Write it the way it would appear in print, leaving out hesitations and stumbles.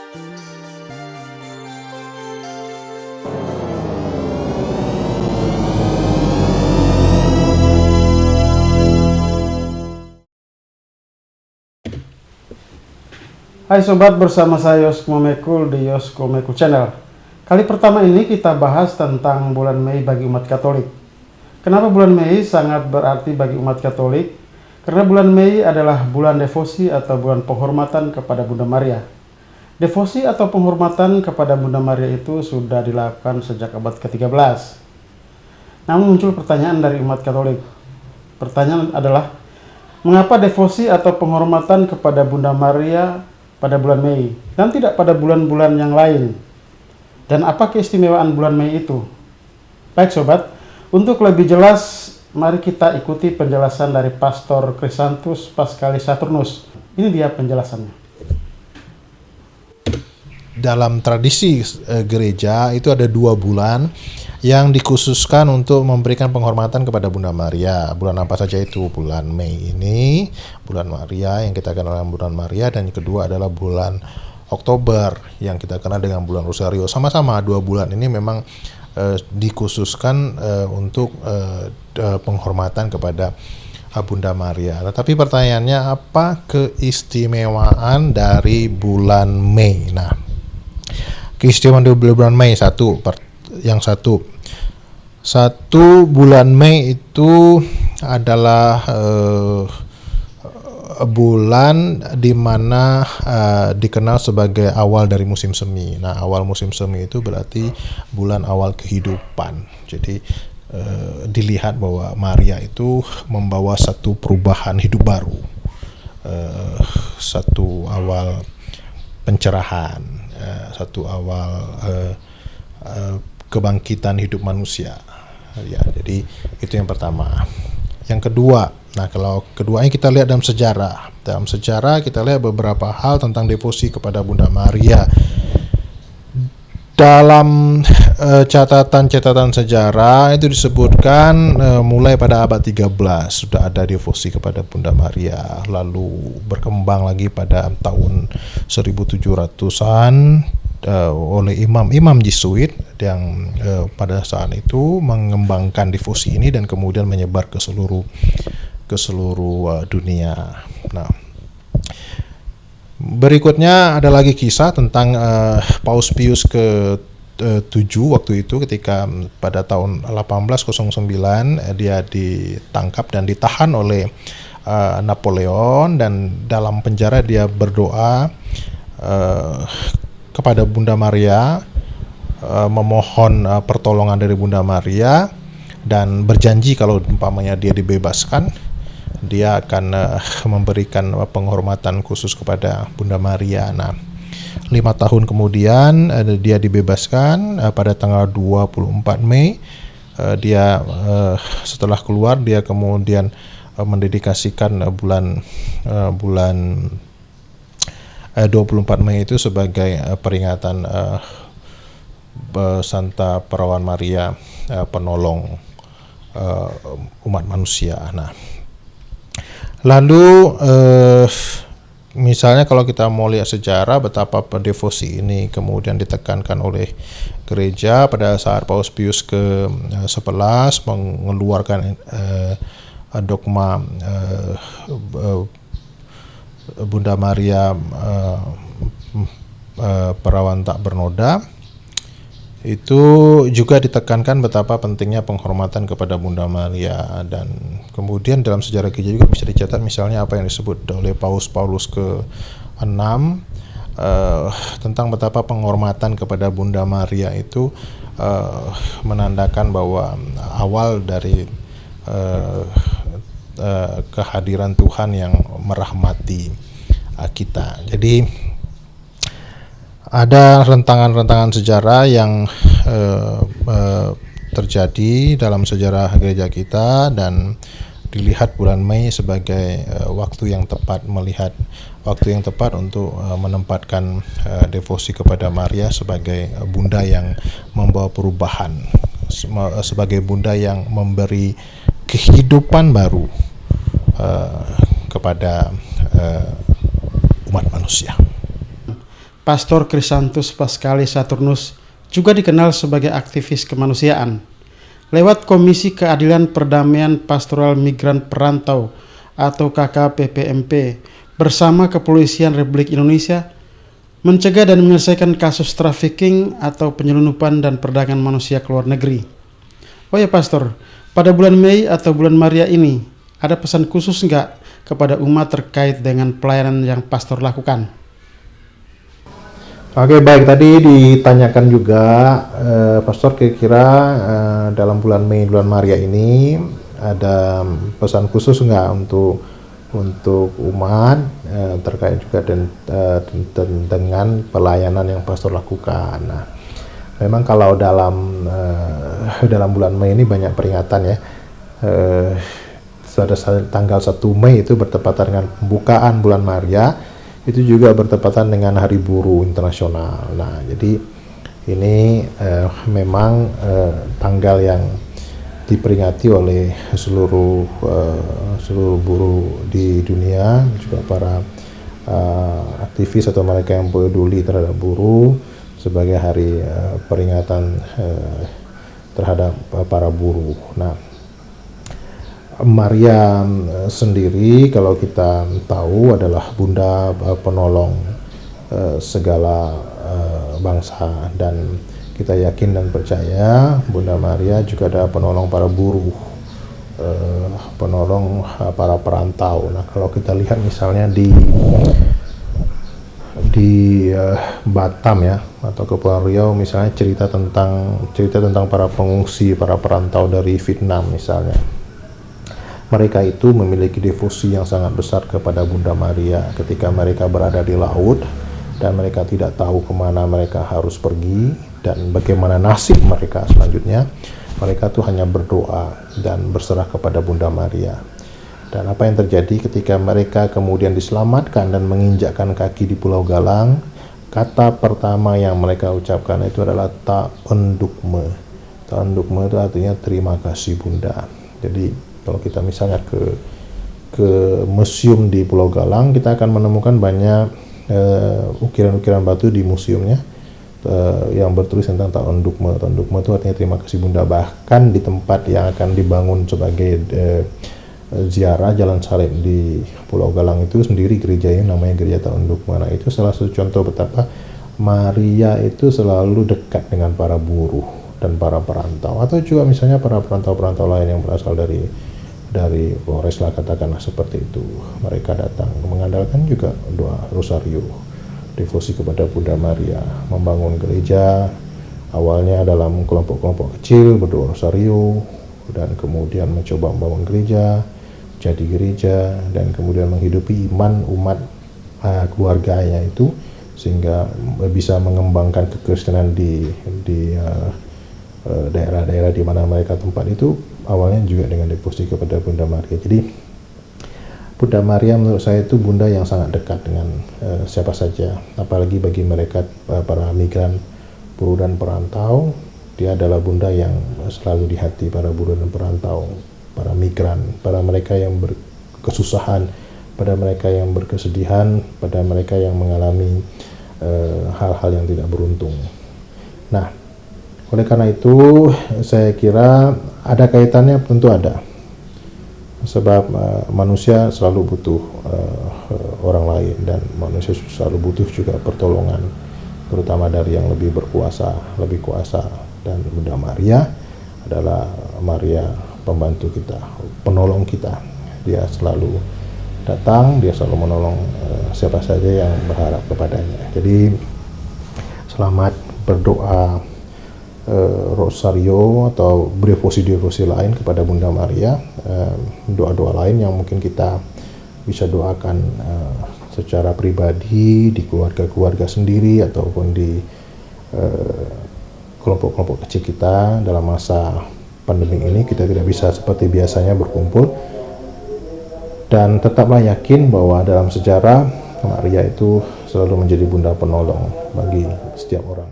Hai sobat, bersama saya Yosko Mekul di Yosko Mekul Channel. Kali pertama ini kita bahas tentang bulan Mei bagi umat Katolik. Kenapa bulan Mei sangat berarti bagi umat Katolik? Karena bulan Mei adalah bulan devosi atau bulan penghormatan kepada Bunda Maria. Devosi atau penghormatan kepada Bunda Maria itu sudah dilakukan sejak abad ke-13. Namun muncul pertanyaan dari umat Katolik. Pertanyaan adalah, mengapa devosi atau penghormatan kepada Bunda Maria pada bulan Mei dan tidak pada bulan-bulan yang lain? Dan apa keistimewaan bulan Mei itu? Baik sobat, untuk lebih jelas mari kita ikuti penjelasan dari Pastor Chrysanthus Paschalis Saturnus. Ini dia penjelasannya. Dalam tradisi gereja itu ada 2 bulan yang dikhususkan untuk memberikan penghormatan kepada Bunda Maria. Bulan apa saja itu? Bulan Mei ini, bulan Maria yang kita kenal dengan bulan Maria, dan yang kedua adalah bulan Oktober yang kita kenal dengan bulan Rosario. Sama-sama 2 bulan ini memang dikhususkan untuk penghormatan kepada Bunda Maria. Tetapi pertanyaannya, apa keistimewaan dari bulan Mei? Nah, keistimewaan dari bulan Mei satu bulan Mei itu adalah bulan di mana dikenal sebagai awal dari musim semi. Nah, awal musim semi itu berarti bulan awal kehidupan. Jadi dilihat bahwa Maria itu membawa satu perubahan hidup baru, satu awal pencerahan, satu awal kebangkitan hidup manusia. Ya, jadi itu yang pertama. Yang kedua, nah kalau keduanya kita lihat dalam sejarah. Dalam sejarah kita lihat beberapa hal tentang devosi kepada Bunda Maria. Dalam catatan-catatan sejarah itu disebutkan mulai pada abad 13 sudah ada devosi kepada Bunda Maria, lalu berkembang lagi pada tahun 1700-an oleh imam-imam Jesuit yang pada saat itu mengembangkan devosi ini dan kemudian menyebar ke seluruh dunia. Nah, berikutnya ada lagi kisah tentang Paus Pius ke-7 waktu itu, ketika pada tahun 1809 dia ditangkap dan ditahan oleh Napoleon, dan dalam penjara dia berdoa kepada Bunda Maria, memohon pertolongan dari Bunda Maria, dan berjanji kalau umpamanya dia dibebaskan, dia akan memberikan penghormatan khusus kepada Bunda Maria. Nah, 5 tahun kemudian dia dibebaskan pada tanggal 24 Mei. Dia setelah keluar, dia kemudian mendedikasikan bulan 24 Mei itu sebagai peringatan Santa Perawan Maria, penolong umat manusia. Nah, lalu misalnya kalau kita mau lihat sejarah betapa devosi ini kemudian ditekankan oleh gereja pada saat Paus Pius ke-11 mengeluarkan dogma Bunda Maria perawan tak bernoda. Itu juga ditekankan betapa pentingnya penghormatan kepada Bunda Maria, dan kemudian dalam sejarah gereja juga bisa dicatat misalnya apa yang disebut oleh Paus Paulus ke-6 tentang betapa penghormatan kepada Bunda Maria itu menandakan bahwa awal dari kehadiran Tuhan yang merahmati kita. Jadi ada rentangan-rentangan sejarah yang terjadi dalam sejarah gereja kita, dan dilihat bulan Mei sebagai waktu yang tepat untuk menempatkan devosi kepada Maria sebagai bunda yang membawa perubahan, sebagai bunda yang memberi kehidupan baru kepada umat manusia. Pastor Chrysanthus Paschalis Saturnus juga dikenal sebagai aktivis kemanusiaan. Lewat Komisi Keadilan Perdamaian Pastoral Migran Perantau atau KKPPMP bersama Kepolisian Republik Indonesia mencegah dan menyelesaikan kasus trafficking atau penyelundupan dan perdagangan manusia ke luar negeri. Oh ya Pastor, pada bulan Mei atau bulan Maria ini ada pesan khusus nggak kepada umat terkait dengan pelayanan yang Pastor lakukan? Oke, baik, tadi ditanyakan juga Pastor kira-kira dalam bulan Mei, bulan Maria ini ada pesan khusus nggak untuk umat terkait juga dengan pelayanan yang Pastor lakukan. Nah, memang kalau dalam bulan Mei ini banyak peringatan ya. Pada tanggal 1 Mei itu bertepatan dengan pembukaan bulan Maria, itu juga bertepatan dengan Hari Buruh Internasional. Nah, jadi ini memang tanggal yang diperingati oleh seluruh buruh di dunia, juga para aktivis atau mereka yang peduli terhadap buruh sebagai hari peringatan terhadap para buruh. Nah, Maria sendiri kalau kita tahu adalah bunda penolong segala bangsa, dan kita yakin dan percaya Bunda Maria juga ada penolong para buruh, penolong para perantau. Nah, kalau kita lihat misalnya di Batam ya, atau Kepulauan Riau misalnya, cerita tentang para pengungsi, para perantau dari Vietnam misalnya. Mereka itu memiliki devosi yang sangat besar kepada Bunda Maria ketika mereka berada di laut dan mereka tidak tahu kemana mereka harus pergi dan bagaimana nasib mereka selanjutnya. Mereka tuh hanya berdoa dan berserah kepada Bunda Maria. Dan apa yang terjadi ketika mereka kemudian diselamatkan dan menginjakkan kaki di Pulau Galang, kata pertama yang mereka ucapkan itu adalah Taendukme. Taendukme itu artinya terima kasih Bunda. Jadi kalau kita misalnya ke museum di Pulau Galang, kita akan menemukan banyak ukiran-ukiran batu di museumnya yang bertulis tentang Taendukme. Taendukme itu artinya terima kasih Bunda. Bahkan di tempat yang akan dibangun sebagai ziarah Jalan Salib di Pulau Galang itu sendiri gereja yang namanya Gereja Taendukme. Nah, itu salah satu contoh betapa Maria itu selalu dekat dengan para buruh dan para perantau, atau juga misalnya para perantau-perantau lain yang berasal dari Flores lah, katakanlah seperti itu. Mereka datang mengandalkan juga doa rosario, devosi kepada Bunda Maria, membangun gereja awalnya dalam kelompok-kelompok kecil berdoa rosario, dan kemudian mencoba membangun gereja, jadi gereja, dan kemudian menghidupi iman umat keluarganya itu sehingga bisa mengembangkan kekristenan di daerah-daerah di mana mereka tempat itu, awalnya juga dengan devosi kepada Bunda Maria. Jadi Bunda Maria menurut saya itu bunda yang sangat dekat dengan siapa saja, apalagi bagi mereka para migran, buruh dan perantau. Dia adalah bunda yang selalu di hati para buruh dan perantau, para migran, para mereka yang berkesusahan, pada mereka yang berkesedihan, pada mereka yang mengalami hal-hal yang tidak beruntung. Nah, oleh karena itu saya kira ada kaitannya, tentu ada, sebab manusia selalu butuh orang lain, dan manusia selalu butuh juga pertolongan, terutama dari yang lebih berkuasa, lebih kuasa. Dan Bunda Maria adalah Maria pembantu kita, penolong kita. Dia selalu datang, dia selalu menolong siapa saja yang berharap kepadanya. Jadi selamat berdoa rosario atau devosi-devosi lain kepada Bunda Maria, doa-doa lain yang mungkin kita bisa doakan secara pribadi di keluarga-keluarga sendiri ataupun di kelompok-kelompok kecil kita. Dalam masa pandemi ini kita tidak bisa seperti biasanya berkumpul, dan tetaplah yakin bahwa dalam sejarah Maria itu selalu menjadi bunda penolong bagi setiap orang.